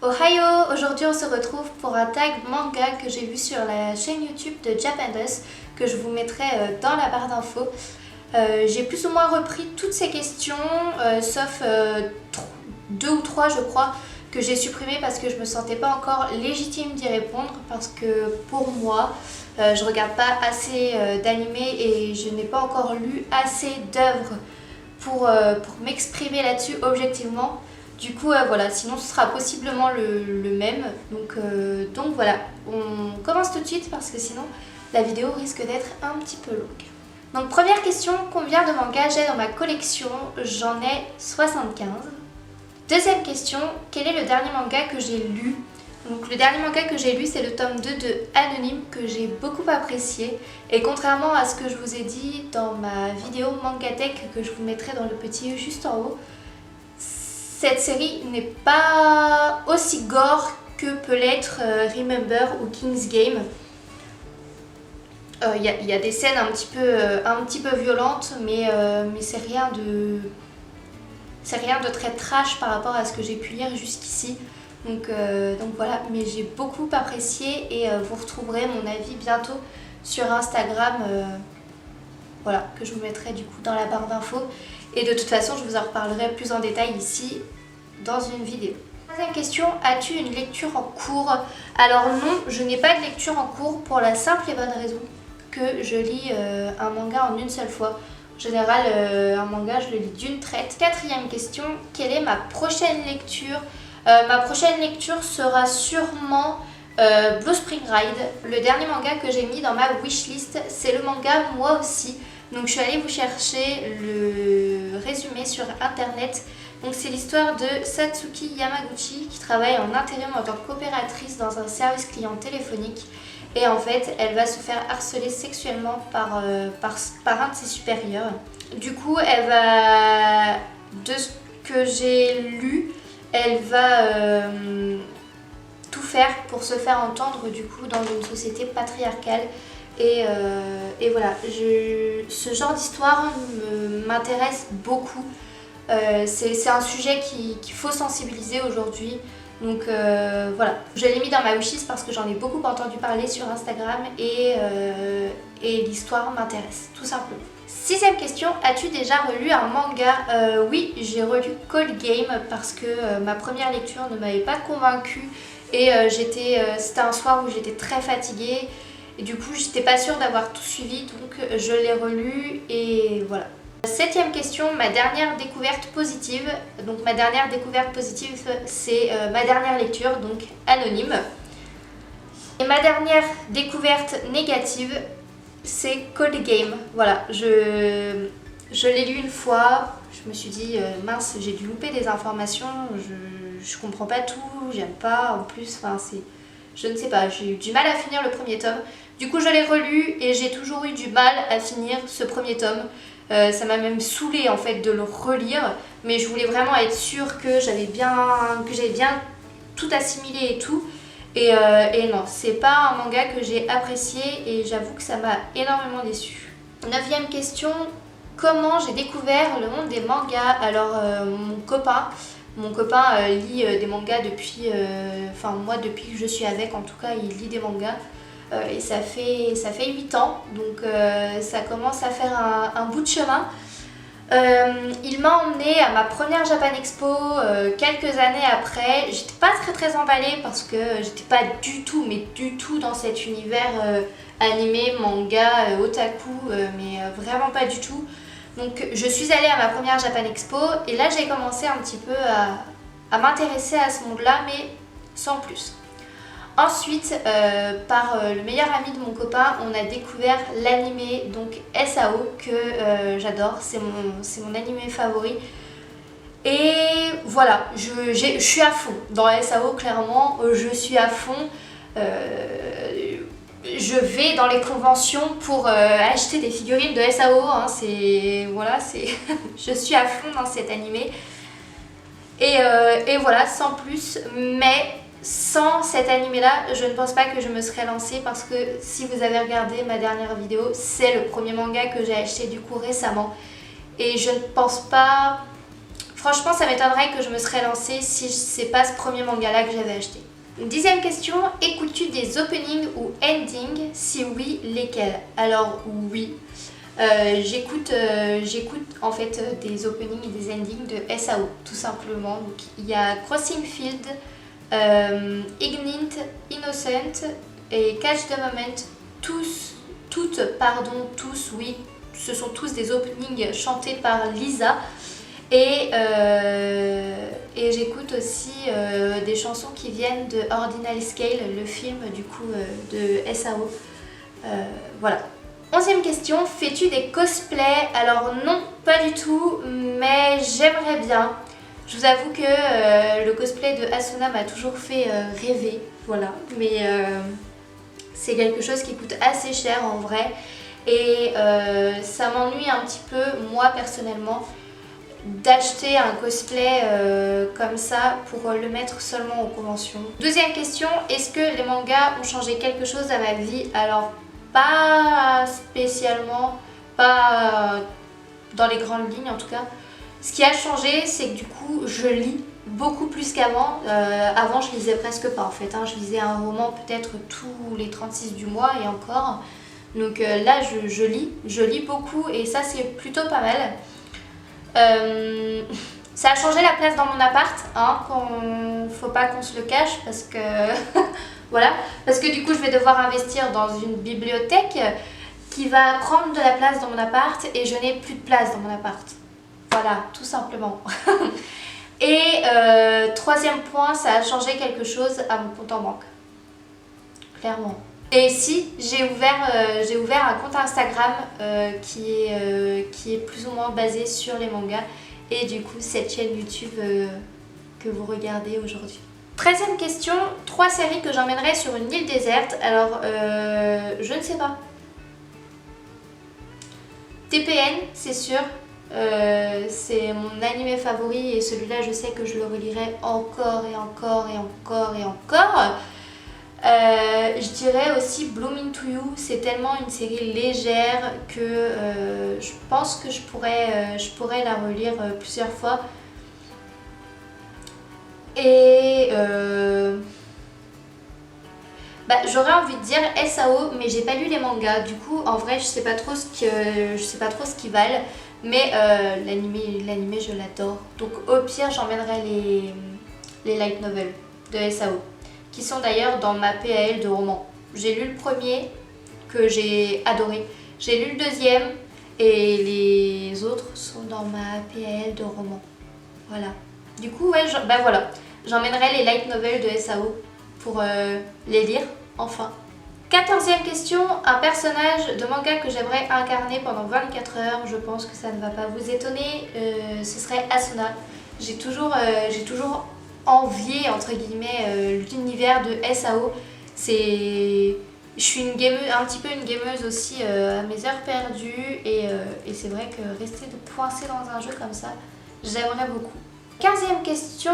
Ohio, aujourd'hui on se retrouve pour un tag manga que j'ai vu sur la chaîne YouTube de Japandos que je vous mettrai dans la barre d'infos. J'ai plus ou moins repris toutes ces questions, sauf 2 ou 3 je crois, que j'ai supprimées parce que je me sentais pas encore légitime d'y répondre, parce que pour moi, je regarde pas assez d'animés et je n'ai pas encore lu assez d'œuvres pour m'exprimer là-dessus objectivement. Du coup, voilà, sinon ce sera possiblement le même. Donc voilà, on commence tout de suite parce que sinon la vidéo risque d'être un petit peu longue. Donc première question, combien de mangas j'ai dans ma collection? J'en ai 75. Deuxième question, quel est le dernier manga que j'ai lu? Donc le dernier manga que j'ai lu, c'est le tome 2 de Anonyme, que j'ai beaucoup apprécié. Et contrairement à ce que je vous ai dit dans ma vidéo Mangatech, que je vous mettrai dans le petit juste en haut, cette série n'est pas aussi gore que peut l'être Remember ou King's Game. Il y a des scènes un petit peu violentes, mais c'est rien de très trash par rapport à ce que j'ai pu lire jusqu'ici. Donc voilà, mais j'ai beaucoup apprécié et vous retrouverez mon avis bientôt sur Instagram, voilà, que je vous mettrai du coup dans la barre d'infos. Et de toute façon, je vous en reparlerai plus en détail ici dans une vidéo. Troisième question, as-tu une lecture en cours? Alors non, je n'ai pas de lecture en cours pour la simple et bonne raison que je lis un manga en une seule fois. En général, un manga, je le lis d'une traite. Quatrième question, quelle est ma prochaine lecture? Ma prochaine lecture sera sûrement Blue Spring Ride. Le dernier manga que j'ai mis dans ma wishlist, c'est le manga Moi aussi. Donc je suis allée vous chercher le résumé sur internet. Donc c'est l'histoire de Satsuki Yamaguchi qui travaille en intérim en tant qu'opératrice dans un service client téléphonique. Et en fait, elle va se faire harceler sexuellement par un de ses supérieurs. Du coup, elle va, de ce que j'ai lu, elle va tout faire pour se faire entendre du coup dans une société patriarcale. Et voilà, ce genre d'histoire m'intéresse beaucoup. C'est un sujet qu'il faut sensibiliser aujourd'hui. Donc voilà, je l'ai mis dans ma wishlist parce que j'en ai beaucoup entendu parler sur Instagram et l'histoire m'intéresse, tout simplement. Sixième question, as-tu déjà relu un manga? Oui, j'ai relu Code Game parce que ma première lecture ne m'avait pas convaincue et c'était un soir où j'étais très fatiguée et du coup j'étais pas sûre d'avoir tout suivi, donc je l'ai relu et voilà. Septième question, ma dernière découverte positive. Donc ma dernière découverte positive, c'est ma dernière lecture, donc Anonyme. Et ma dernière découverte négative, c'est Code Game. Voilà, je l'ai lu une fois, je me suis dit mince, j'ai dû louper des informations, je comprends pas tout, j'aime pas, en plus, enfin je ne sais pas, j'ai eu du mal à finir le premier tome. Du coup je l'ai relu et j'ai toujours eu du mal à finir ce premier tome. Ça m'a même saoulée en fait de le relire, mais je voulais vraiment être sûre que j'avais bien tout assimilé et tout. Et non, c'est pas un manga que j'ai apprécié et j'avoue que ça m'a énormément déçue. Neuvième question, comment j'ai découvert le monde des mangas? Alors mon copain lit des mangas depuis, moi depuis que je suis avec, en tout cas il lit des mangas. Et ça fait 8 ans, donc ça commence à faire un bout de chemin. Il m'a emmenée à ma première Japan Expo quelques années après. J'étais pas très emballée parce que j'étais pas du tout dans cet univers animé, manga, otaku, mais vraiment pas du tout. Donc je suis allée à ma première Japan Expo et là j'ai commencé un petit peu à m'intéresser à ce monde-là, mais sans plus. Ensuite, par le meilleur ami de mon copain, on a découvert l'animé, donc SAO, que j'adore, c'est mon animé favori. Et voilà, je suis à fond dans SAO, clairement, je suis à fond. Je vais dans les conventions pour acheter des figurines de SAO, hein, je suis à fond dans cet animé. Et voilà, sans plus, mais sans cet animé là, je ne pense pas que je me serais lancée parce que si vous avez regardé ma dernière vidéo, c'est le premier manga que j'ai acheté du coup récemment et je ne pense pas, Franchement, ça m'étonnerait que je me serais lancée si c'est pas ce premier manga là que j'avais acheté. 10e question, écoutes-tu des openings ou endings? Si oui, lesquels? Alors oui, j'écoute en fait des openings et des endings de SAO tout simplement. Donc il y a Crossing Field, Ignite, Innocent et Catch the Moment. Tous, oui, ce sont tous des openings chantés par Lisa. Et j'écoute aussi des chansons qui viennent de Ordinal Scale, le film du coup de SAO. Voilà. 11e question, fais-tu des cosplays? Alors non, pas du tout, mais j'aimerais bien. Je vous avoue que le cosplay de Asuna m'a toujours fait rêver, voilà. Mais c'est quelque chose qui coûte assez cher en vrai. Et ça m'ennuie un petit peu, moi personnellement, d'acheter un cosplay comme ça pour le mettre seulement aux conventions. 2e question, est-ce que les mangas ont changé quelque chose à ma vie? Alors pas spécialement, pas dans les grandes lignes en tout cas. Ce qui a changé, c'est que du coup je lis beaucoup plus qu'avant. Avant je lisais presque pas en fait, hein. Je lisais un roman peut-être tous les 36 du mois et encore. Donc là je lis beaucoup et ça c'est plutôt pas mal. Ça a changé la place dans mon appart, hein, faut pas qu'on se le cache parce que voilà, parce que du coup je vais devoir investir dans une bibliothèque qui va prendre de la place dans mon appart et je n'ai plus de place dans mon appart. Voilà, tout simplement. Et 3e point, ça a changé quelque chose à mon compte en banque. Clairement. Et si, j'ai ouvert un compte Instagram qui est plus ou moins basé sur les mangas et du coup cette chaîne YouTube que vous regardez aujourd'hui. 13e question, 3 séries que j'emmènerais sur une île déserte. Alors, je ne sais pas. TPN, c'est sûr. C'est mon animé favori et celui-là je sais que je le relirai encore et encore et encore et encore. Je dirais aussi Bloom Into You, c'est tellement une série légère que je pense que je pourrais la relire plusieurs fois. Et j'aurais envie de dire SAO, mais j'ai pas lu les mangas, du coup en vrai je sais pas trop ce qu'ils valent, mais l'animé je l'adore. Donc au pire j'emmènerai les light novels de SAO, qui sont d'ailleurs dans ma PAL de romans. J'ai lu le premier que j'ai adoré, j'ai lu le deuxième et les autres sont dans ma PAL de romans. Voilà. Du coup ouais, voilà, j'emmènerai les light novels de SAO pour les lire enfin. 14e question, un personnage de manga que j'aimerais incarner pendant 24 heures, je pense que ça ne va pas vous étonner, ce serait Asuna. J'ai toujours envié entre guillemets l'univers de SAO. Je suis un petit peu une gameuse aussi à mes heures perdues et c'est vrai que rester coincée dans un jeu comme ça, j'aimerais beaucoup. 15e question,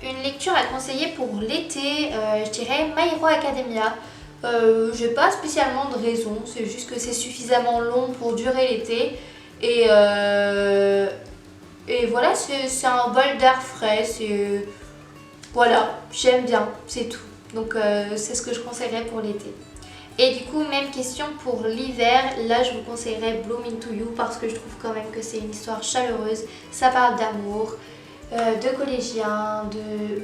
une lecture à conseiller pour l'été, je dirais My Hero Academia. J'ai pas spécialement de raison, c'est juste que c'est suffisamment long pour durer l'été et voilà, c'est un bol d'air frais, voilà, j'aime bien, c'est tout. Donc c'est ce que je conseillerais pour l'été. Et du coup, même question pour l'hiver, là je vous conseillerais Bloom Into You parce que je trouve quand même que c'est une histoire chaleureuse, ça parle d'amour, de collégiens,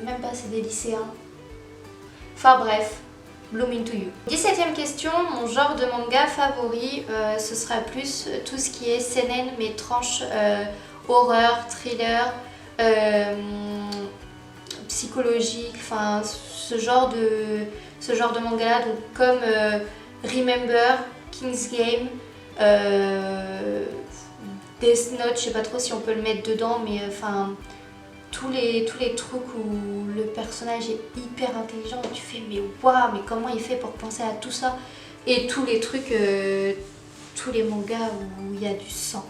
même pas, c'est des lycéens. Enfin bref, Bloom Into You. 17e question, mon genre de manga favori, ce sera plus tout ce qui est seinen, mais tranche horreur, thriller, psychologique, enfin ce genre de manga là, donc comme Remember, King's Game, Death Note, je sais pas trop si on peut le mettre dedans, mais enfin tous les trucs où le personnage est hyper intelligent et tu fais mais waouh, mais comment il fait pour penser à tout ça, et tous les trucs, tous les mangas où il y a du sang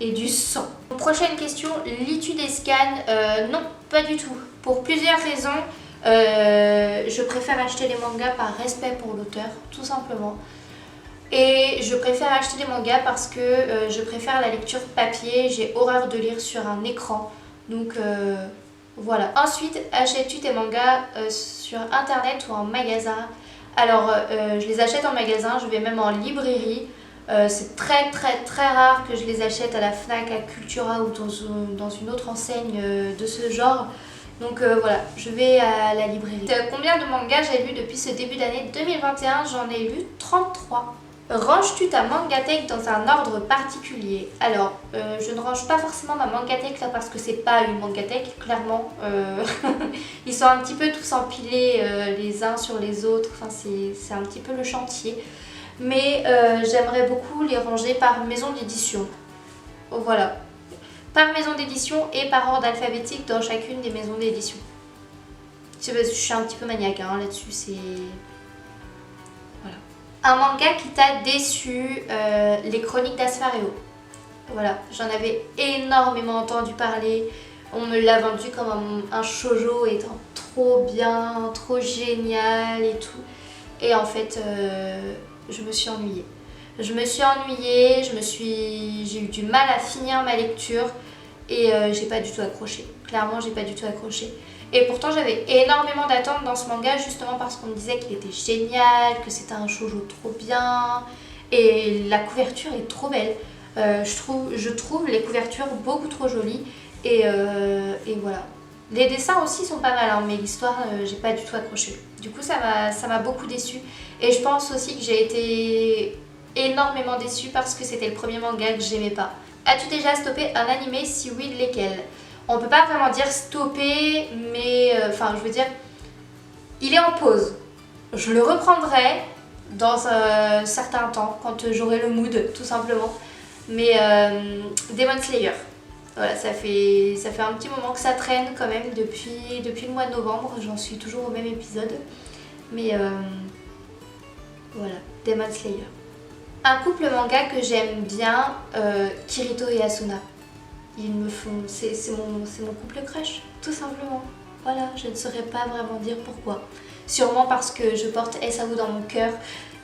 et du sang. Prochaine question, lis-tu des scans? Non, pas du tout, pour plusieurs raisons. Je préfère acheter les mangas par respect pour l'auteur, tout simplement. Et je préfère acheter des mangas parce que je préfère la lecture papier, j'ai horreur de lire sur un écran. Donc voilà. Ensuite, achètes-tu tes mangas sur internet ou en magasin? Alors je les achète en magasin, je vais même en librairie. C'est très très très rare que je les achète à la Fnac, à Cultura ou dans une autre enseigne de ce genre. Donc voilà, je vais à la librairie. Combien de mangas j'ai lu depuis ce début d'année 2021? J'en ai lu 33. Ranges-tu ta mangatech dans un ordre particulier? Alors, je ne range pas forcément ma mangatech là parce que c'est pas une mangatech, clairement. Ils sont un petit peu tous empilés les uns sur les autres, enfin, c'est un petit peu le chantier. Mais j'aimerais beaucoup les ranger par maison d'édition. Voilà. Par maison d'édition et par ordre alphabétique dans chacune des maisons d'édition. Je suis un petit peu maniaque hein, là-dessus, c'est... Voilà. Un manga qui t'a déçu, les Chroniques d'Asfareo. Voilà, j'en avais énormément entendu parler. On me l'a vendu comme un shoujo étant trop bien, trop génial et tout. Et en fait, je me suis ennuyée. J'ai eu du mal à finir ma lecture et j'ai pas du tout accroché. Clairement, j'ai pas du tout accroché. Et pourtant, j'avais énormément d'attentes dans ce manga justement parce qu'on me disait qu'il était génial, que c'était un shoujo trop bien et la couverture est trop belle. Je trouve les couvertures beaucoup trop jolies et voilà. Les dessins aussi sont pas mal, hein, mais l'histoire, j'ai pas du tout accroché. Du coup, ça m'a beaucoup déçue. Et je pense aussi que j'ai été énormément déçue parce que c'était le premier manga que j'aimais pas. As-tu déjà stoppé un animé? Si oui, lesquels? On peut pas vraiment dire stopper, mais enfin, je veux dire, il est en pause. Je le reprendrai dans un certain temps, quand j'aurai le mood, tout simplement. Mais Demon Slayer. Voilà, ça fait un petit moment que ça traîne quand même depuis le mois de novembre. J'en suis toujours au même épisode. Mais voilà, Demon Slayer. Un couple manga que j'aime bien, Kirito et Asuna. Ils me font... C'est mon couple crush, tout simplement. Voilà, je ne saurais pas vraiment dire pourquoi. Sûrement parce que je porte SAO dans mon cœur.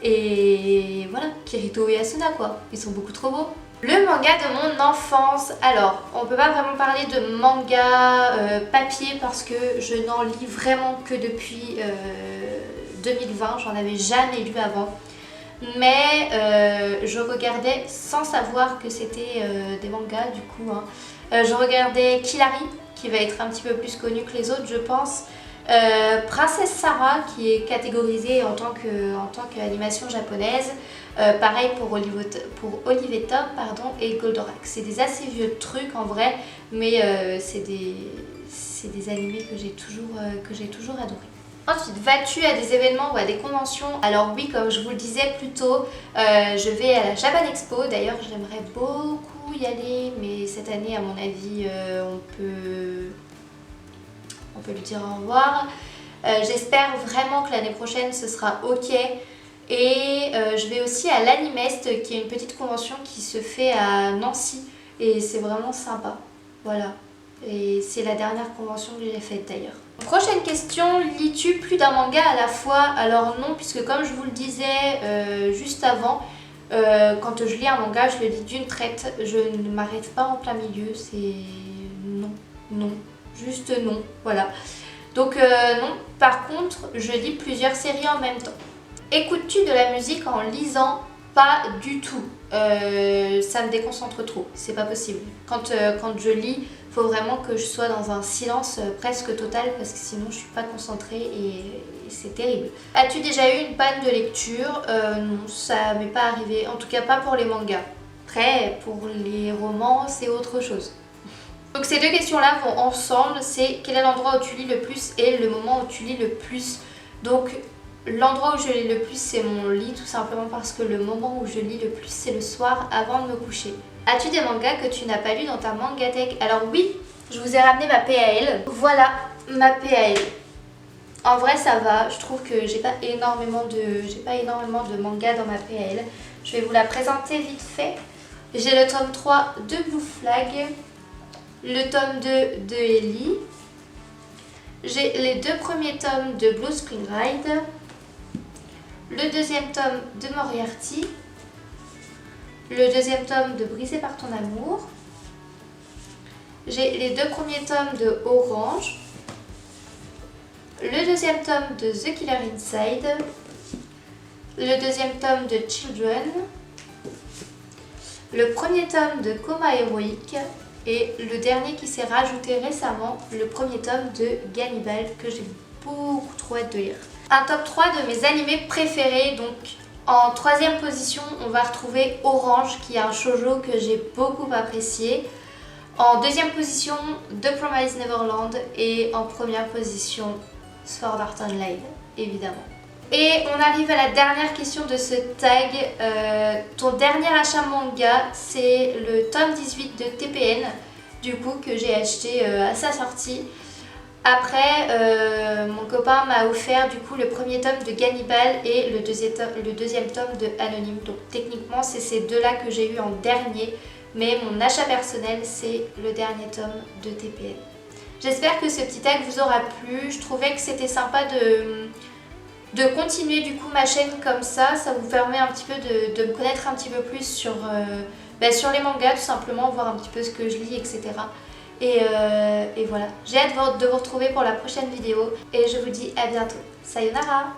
Et voilà, Kirito et Asuna quoi. Ils sont beaucoup trop beaux. Le manga de mon enfance. Alors, on peut pas vraiment parler de manga papier parce que je n'en lis vraiment que depuis 2020. J'en avais jamais lu avant. Mais je regardais sans savoir que c'était des mangas du coup. Hein. Je regardais Kill la Real, qui va être un petit peu plus connu que les autres je pense. Princesse Sarah qui est catégorisée en tant qu'animation japonaise. Pareil pour Olive et Tom et Goldorak. C'est des assez vieux trucs en vrai, mais c'est des animés que j'ai toujours adoré. Ensuite, vas-tu à des événements ou à des conventions? Alors oui, comme je vous le disais plus tôt, je vais à la Japan Expo. D'ailleurs, j'aimerais beaucoup y aller, mais cette année, à mon avis, on peut lui dire au revoir. J'espère vraiment que l'année prochaine, ce sera ok. Et je vais aussi à l'Animest, qui est une petite convention qui se fait à Nancy. Et c'est vraiment sympa. Voilà. Et c'est la dernière convention que j'ai faite d'ailleurs. Prochaine question, lis-tu plus d'un manga à la fois? Alors non, puisque comme je vous le disais juste avant, quand je lis un manga, je le lis d'une traite. Je ne m'arrête pas en plein milieu, c'est non, juste non, voilà. Donc non, par contre, je lis plusieurs séries en même temps. Écoutes-tu de la musique en lisant? Pas du tout. Ça me déconcentre trop, c'est pas possible. Quand je lis, il faut vraiment que je sois dans un silence presque total parce que sinon je suis pas concentrée et c'est terrible. As-tu déjà eu une panne de lecture? Non, ça m'est pas arrivé, en tout cas pas pour les mangas. Après, pour les romans, c'est autre chose. Donc ces deux questions-là vont ensemble, c'est quel est l'endroit où tu lis le plus et le moment où tu lis le plus. Donc l'endroit où je lis le plus, c'est mon lit, tout simplement parce que le moment où je lis le plus, c'est le soir avant de me coucher. As-tu des mangas que tu n'as pas lu dans ta mangatech? Alors oui, je vous ai ramené ma PAL. Voilà, ma PAL. En vrai, ça va. Je trouve que j'ai pas énormément de mangas dans ma PAL. Je vais vous la présenter vite fait. J'ai le tome 3 de Blue Flag, le tome 2 de Ellie. J'ai les deux premiers tomes de Blue Spring Ride, le deuxième tome de Moriarty le deuxième tome de Brisé par ton amour. J'ai les 2 premiers tomes de Orange. Le deuxième tome de The Killer Inside. Le deuxième tome de Children. Le premier tome de Coma héroïque. Et le dernier qui s'est rajouté récemment, le premier tome de Gannibal, que j'ai beaucoup trop hâte de lire. Un top 3 de mes animés préférés. Donc en 3e position, on va retrouver Orange, qui est un shoujo que j'ai beaucoup apprécié. En 2e position, The Promised Neverland. Et en 1re position, Sword Art Online, évidemment. Et on arrive à la dernière question de ce tag. Ton dernier achat manga, c'est le tome 18 de TPN, du coup, que j'ai acheté à sa sortie. Après, mon copain m'a offert du coup le premier tome de Gannibal et le deuxième tome de Anonyme. Donc techniquement, c'est ces deux-là que j'ai eu en dernier, mais mon achat personnel, c'est le dernier tome de TPN. J'espère que ce petit tag vous aura plu. Je trouvais que c'était sympa de continuer du coup ma chaîne comme ça vous permet un petit peu de me connaître un petit peu plus sur les mangas, tout simplement, voir un petit peu ce que je lis, etc. Et voilà, j'ai hâte de vous retrouver pour la prochaine vidéo et je vous dis à bientôt. Sayonara!